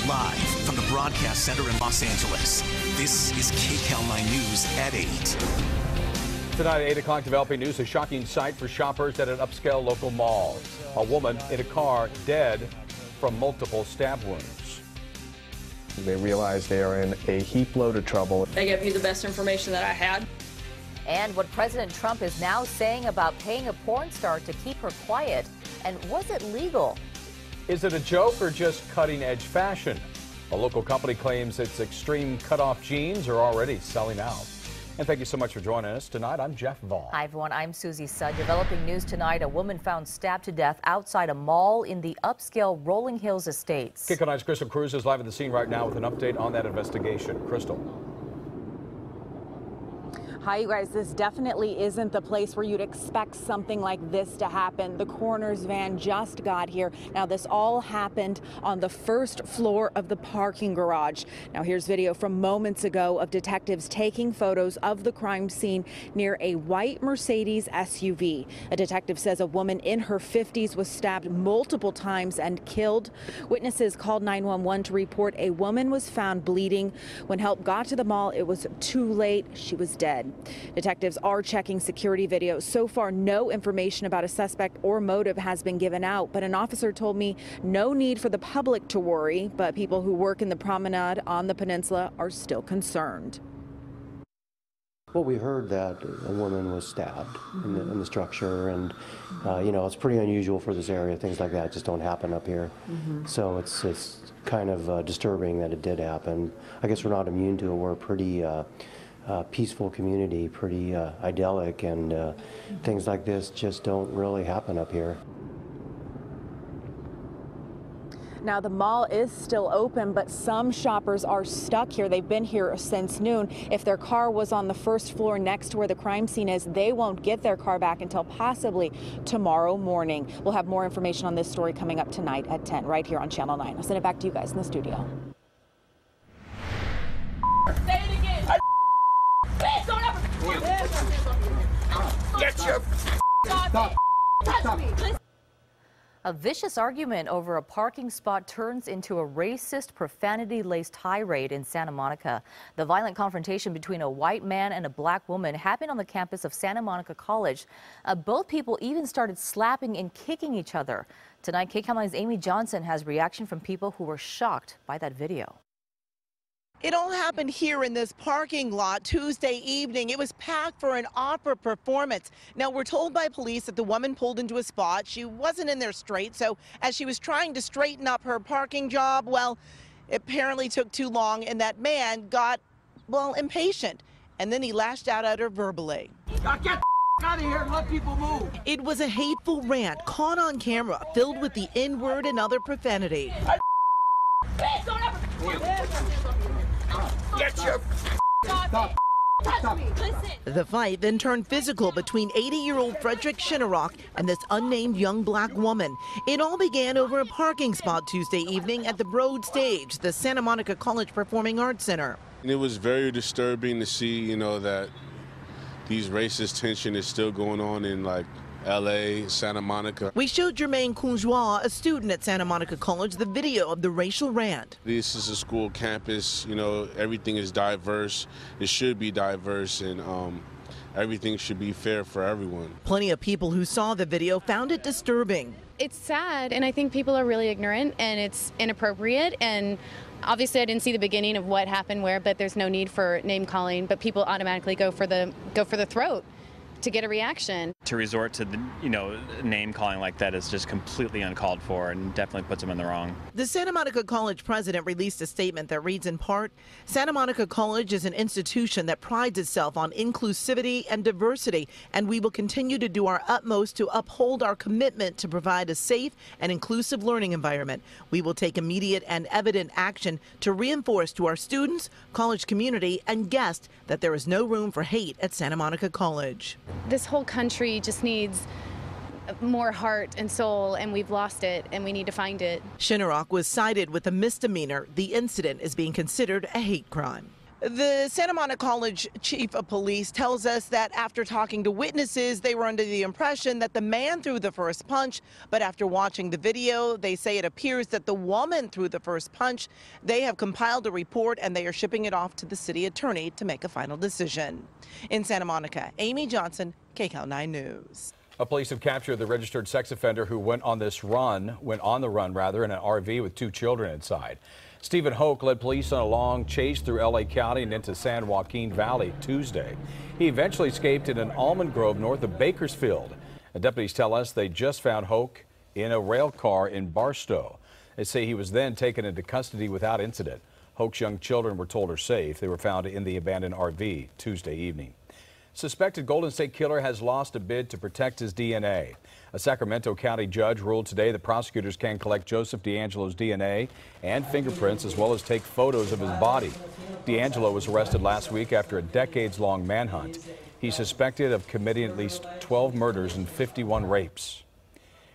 Live from the Broadcast Center in Los Angeles, this is KCAL9 News at 8. Tonight at 8 o'clock, developing news, a shocking sight for shoppers at an upscale local mall. A woman in a car dead from multiple stab wounds. They realize they are in a heap load of trouble. They gave me the best information that I had. And what President Trump is now saying about paying a porn star to keep her quiet. And was it legal? Is it a joke or just cutting-edge fashion? A local company claims its extreme cutoff jeans are already selling out. And thank you so much for joining us tonight. I'm Jeff Vaughn. Hi, everyone. I'm Susie Sudd. Developing news tonight, a woman found stabbed to death outside a mall in the upscale Rolling Hills Estates. KCAL9's Crystal Cruz is live at the scene right now with an update on that investigation. Crystal. Hi, you guys. This definitely isn't the place where you'd expect something like this to happen. The coroner's van just got here. Now, this all happened on the first floor of the parking garage. Now, here's video from moments ago of detectives taking photos of the crime scene near a white Mercedes SUV. A detective says a woman in her 50s was stabbed multiple times and killed. Witnesses called 911 to report a woman was found bleeding. When help got to the mall, it was too late. She was dead. Detectives are checking security video. So far, no information about a suspect or motive has been given out, but an officer told me no need for the public to worry, but people who work in the promenade on the peninsula are still concerned. Well, we heard that a woman was stabbed in the structure, and you know, it's pretty unusual for this area. Things like that just don't happen up here. So it's kind of disturbing that it did happen. I guess we're not immune to it. We're a pretty peaceful community, pretty idyllic, and things like this just don't really happen up here. Now, the mall is still open, but some shoppers are stuck here. They've been here since noon. If their car was on the first floor next to where the crime scene is, they won't get their car back until possibly tomorrow morning. We'll have more information on this story coming up tonight at 10 right here on Channel 9. I'll send it back to you guys in the studio. Say it again. Please don't ever. Get your Stop. Touch me. Please. A vicious argument over a parking spot turns into a racist, profanity-laced tirade in Santa Monica. The violent confrontation between a white man and a black woman happened on the campus of Santa Monica College. Both people even started slapping and kicking each other. Tonight, KCAL9's Amy Johnson has reaction from people who were shocked by that video. It all happened here in this parking lot Tuesday evening. It was packed for an opera performance. Now, we're told by police that the woman pulled into a spot. She wasn't in there straight, so as she was trying to straighten up her parking job, well, it apparently took too long, and that man got, well, impatient. And then he lashed out at her verbally. Get the out of here and let people move. It was a hateful rant caught on camera, filled with the N-word and other profanity. Please don't ever. Get your Stop. Touch me. Listen. The fight then turned physical between 80-year-old Frederick Shinnerock and this unnamed young black woman. It all began over a parking spot Tuesday evening at the Broad Stage, the Santa Monica College Performing Arts Center. It was very disturbing to see, you know, that these racist tension is still going on in like LA, Santa Monica. We showed Jermaine Courgeois, a student at Santa Monica College, the video of the racial rant. This is a school campus, you know, everything is diverse. It should be diverse, and everything should be fair for everyone. Plenty of people who saw the video found it disturbing. It's sad, and I think people are really ignorant, and it's inappropriate, and obviously I didn't see the beginning of what happened where, but there's no need for name calling, but people automatically go for the throat to get a reaction. To resort to the, name calling like that is just completely uncalled for and definitely puts them in the wrong. The Santa Monica College president released a statement that reads in part, Santa Monica College is an institution that prides itself on inclusivity and diversity, and we will continue to do our utmost to uphold our commitment to provide a safe and inclusive learning environment. We will take immediate and evident action to reinforce to our students, college community, and guests that there is no room for hate at Santa Monica College. This whole country just needs more heart and soul, and we've lost it, and we need to find it. Shinnerock was cited with a misdemeanor. The incident is being considered a hate crime. The Santa Monica College chief of police tells us that after talking to witnesses, they were under the impression that the man threw the first punch. But after watching the video, they say it appears that the woman threw the first punch. They have compiled a report and they are shipping it off to the city attorney to make a final decision. In Santa Monica, Amy Johnson, KCAL9 News. Police have captured the registered sex offender who went on the run in an RV with 2 children inside. Stephen Hoke led police on a long chase through LA County and into San Joaquin Valley Tuesday. He eventually escaped in an almond grove north of Bakersfield. And deputies tell us they just found Hoke in a rail car in Barstow. They say he was then taken into custody without incident. Hoke's young children were told are safe. They were found in the abandoned RV Tuesday evening. Suspected Golden State Killer has lost a bid to protect his DNA. A Sacramento County judge ruled today that prosecutors can collect Joseph DeAngelo's DNA and fingerprints as well as take photos of his body. DeAngelo was arrested last week after a decades-long manhunt. He's suspected of committing at least 12 murders and 51 rapes.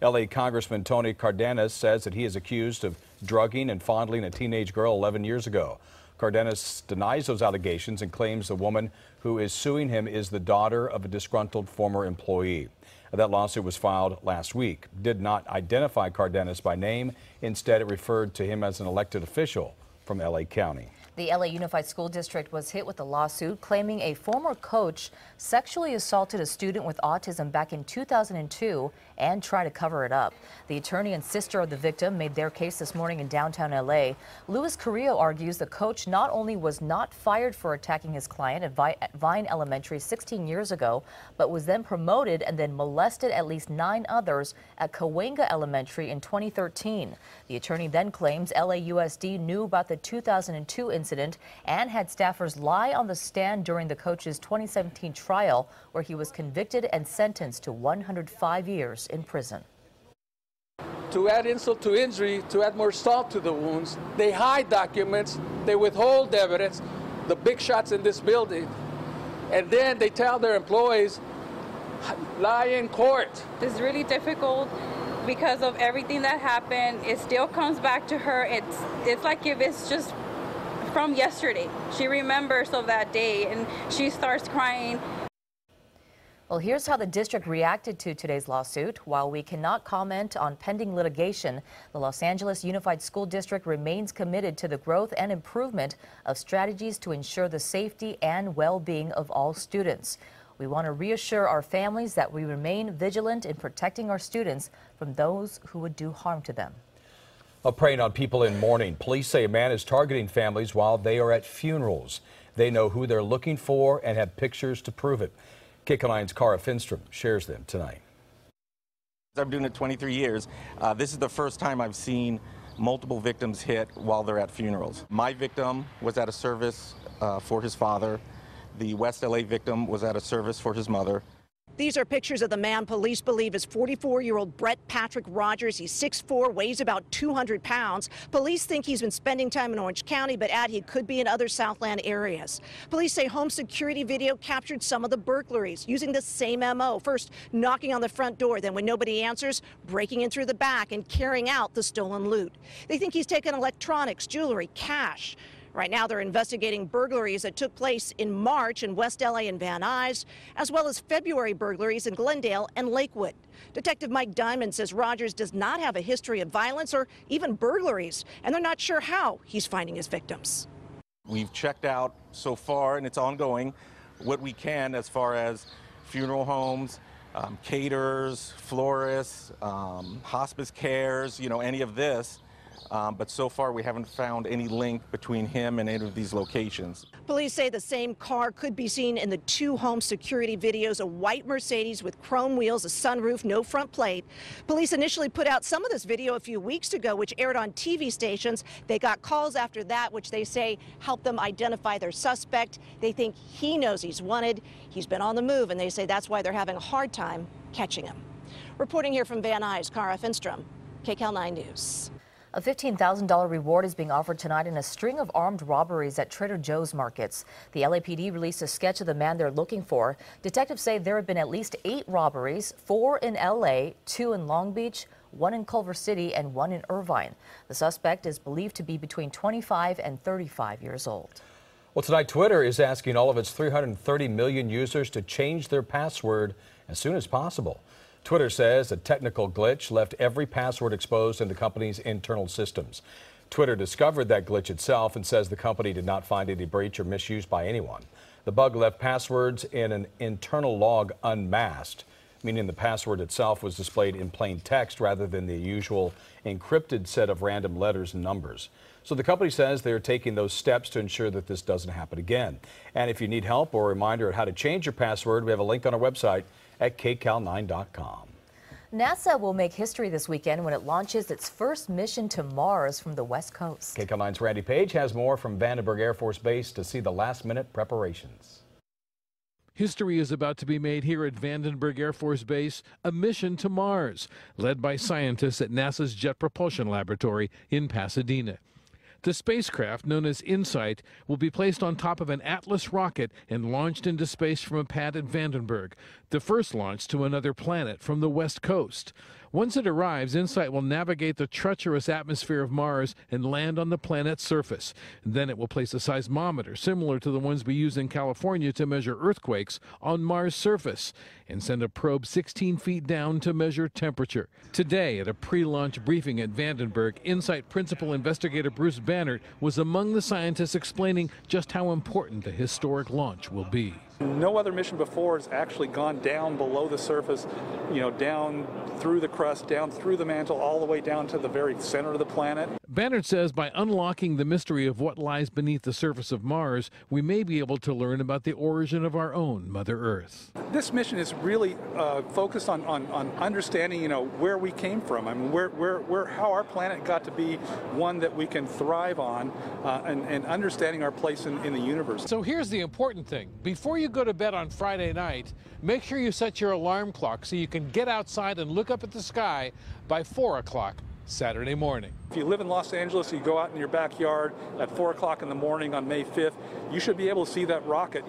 LA Congressman Tony Cardenas says that he is accused of drugging and fondling a teenage girl 11 years ago. Cardenas denies those allegations and claims the woman who is suing him is the daughter of a disgruntled former employee. That lawsuit was filed last week. Did not identify Cardenas by name. Instead, it referred to him as an elected official from LA County. The LA Unified School District was hit with a lawsuit claiming a former coach sexually assaulted a student with autism back in 2002 and tried to cover it up. The attorney and sister of the victim made their case this morning in downtown LA. Luis Carrillo argues the coach not only was not fired for attacking his client at Vine Elementary 16 years ago, but was then promoted and then molested at least 9 others at Cahuenga Elementary in 2013. The attorney then claims LAUSD knew about the 2002 incident and had staffers lie on the stand during the coach's 2017 trial, where he was convicted and sentenced to 105 years in prison. To add insult to injury, to add more salt to the wounds, they hide documents, they withhold evidence, the big shots in this building, and then they tell their employees, lie in court. It's really difficult because of everything that happened. It still comes back to her. It's like if it's just from yesterday. She remembers of that day and she starts crying. Well, here's how the district reacted to today's lawsuit. While we cannot comment on pending litigation, the Los Angeles Unified School District remains committed to the growth and improvement of strategies to ensure the safety and well-being of all students. We want to reassure our families that we remain vigilant in protecting our students from those who would do harm to them. Preying on people in mourning. Police say a man is targeting families while they are at funerals. They know who they're looking for and have pictures to prove it. KCAL9's Cara Finstrom shares them tonight. I've been doing it 23 years. This is the first time I've seen multiple victims hit while they're at funerals. My victim was at a service for his father. The West LA victim was at a service for his mother. These are pictures of the man police believe is 44-year-old Brett Patrick Rogers. He's 6'4", weighs about 200 pounds. Police think he's been spending time in Orange County, but add he could be in other Southland areas. Police say home security video captured some of the burglaries using the same MO. First, knocking on the front door, then when nobody answers, breaking in through the back and carrying out the stolen loot. They think he's taken electronics, jewelry, cash. Right now, they're investigating burglaries that took place in March in West LA and Van Nuys, as well as February burglaries in Glendale and Lakewood. Detective Mike Diamond says Rogers does not have a history of violence or even burglaries, and they're not sure how he's finding his victims. We've checked out so far, and it's ongoing, what we can as far as funeral homes, caterers, florists, hospice cares, any of this. But so far we haven't found any link between him and any of these locations. Police say the same car could be seen in the 2 home security videos, a white Mercedes with chrome wheels, a sunroof, no front plate. Police initially put out some of this video a few weeks ago, which aired on TV stations. They got calls after that, which they say helped them identify their suspect. They think he knows he's wanted. He's been on the move, and they say that's why they're having a hard time catching him. Reporting here from Van Nuys, Cara Finstrom, KCAL9 News. A $15,000 reward is being offered tonight in a string of armed robberies at Trader Joe's markets. The LAPD released a sketch of the man they're looking for. Detectives say there have been at least 8 robberies, 4 in LA, 2 in Long Beach, 1 in Culver City, and 1 in Irvine. The suspect is believed to be between 25 and 35 years old. Well, tonight, Twitter is asking all of its 330 million users to change their password as soon as possible. Twitter says a technical glitch left every password exposed in the company's internal systems. Twitter discovered that glitch itself and says the company did not find any breach or misuse by anyone. The bug left passwords in an internal log unmasked, meaning the password itself was displayed in plain text rather than the usual encrypted set of random letters and numbers. So the company says they're taking those steps to ensure that this doesn't happen again. And if you need help or a reminder on how to change your password, we have a link on our website at KCAL9.com. NASA will make history this weekend when it launches its first mission to Mars from the West Coast. KCAL9's Randy Page has more from Vandenberg Air Force Base to see the last-minute preparations. History is about to be made here at Vandenberg Air Force Base, a mission to Mars, led by scientists at NASA's Jet Propulsion Laboratory in Pasadena. The spacecraft, known as InSight, will be placed on top of an Atlas rocket and launched into space from a pad at Vandenberg, the first launch to another planet from the West Coast. Once it arrives, InSight will navigate the treacherous atmosphere of Mars and land on the planet's surface. Then it will place a seismometer, similar to the ones we use in California to measure earthquakes, on Mars' surface, and send a probe 16 feet down to measure temperature. Today, at a pre-launch briefing at Vandenberg, InSight Principal Investigator Bruce Bannert was among the scientists explaining just how important the historic launch will be. No other mission before has actually gone down below the surface, down through the crust, down through the mantle, all the way down to the very center of the planet. Bannert says by unlocking the mystery of what lies beneath the surface of Mars, we may be able to learn about the origin of our own Mother Earth. This mission is really focused on understanding, where we came from. I mean, how our planet got to be one that we can thrive on, and understanding our place in the universe. So here's the important thing. Before you go to bed on Friday night, make sure you set your alarm clock so you can get outside and look up at the sky by 4 o'clock Saturday morning. If you live in Los Angeles, you go out in your backyard at 4 o'clock in the morning on May 5th, you should be able to see that rocket,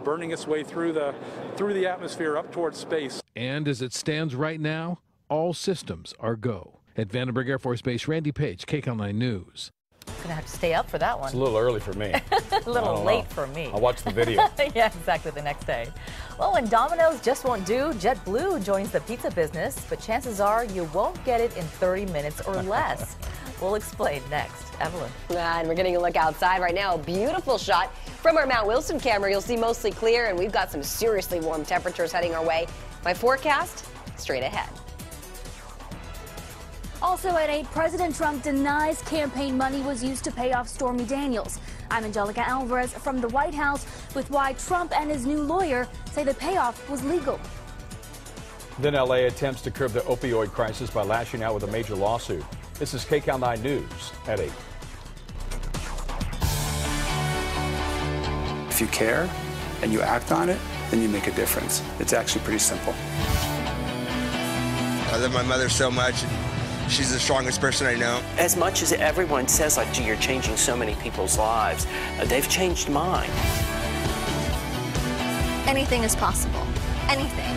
burning its way through the atmosphere up towards space. And as it stands right now, all systems are go. At Vandenberg Air Force Base, Randy Page, KCAL9 News. Gonna have to stay up for that one. It's a little early for me. A little late for me. I'll watch the video. Yeah, exactly, the next day. Well, when Domino's just won't do, JetBlue joins the pizza business, but chances are you won't get it in 30 minutes or less. We'll explain next. Evelyn. And we're getting a look outside right now. A beautiful shot from our Mount Wilson camera. You'll see mostly clear, and we've got some seriously warm temperatures heading our way. My forecast, straight ahead. Also at 8, President Trump denies campaign money was used to pay off Stormy Daniels. I'm Angelica Alvarez from the White House with why Trump and his new lawyer say the payoff was legal. Then LA attempts to curb the opioid crisis by lashing out with a major lawsuit. This is KCAL9 News at 8. If you care and you act on it, then you make a difference. It's actually pretty simple. I love my mother so much. She's the strongest person I know. As much as everyone says, like, gee, you're changing so many people's lives, they've changed mine. Anything is possible. Anything.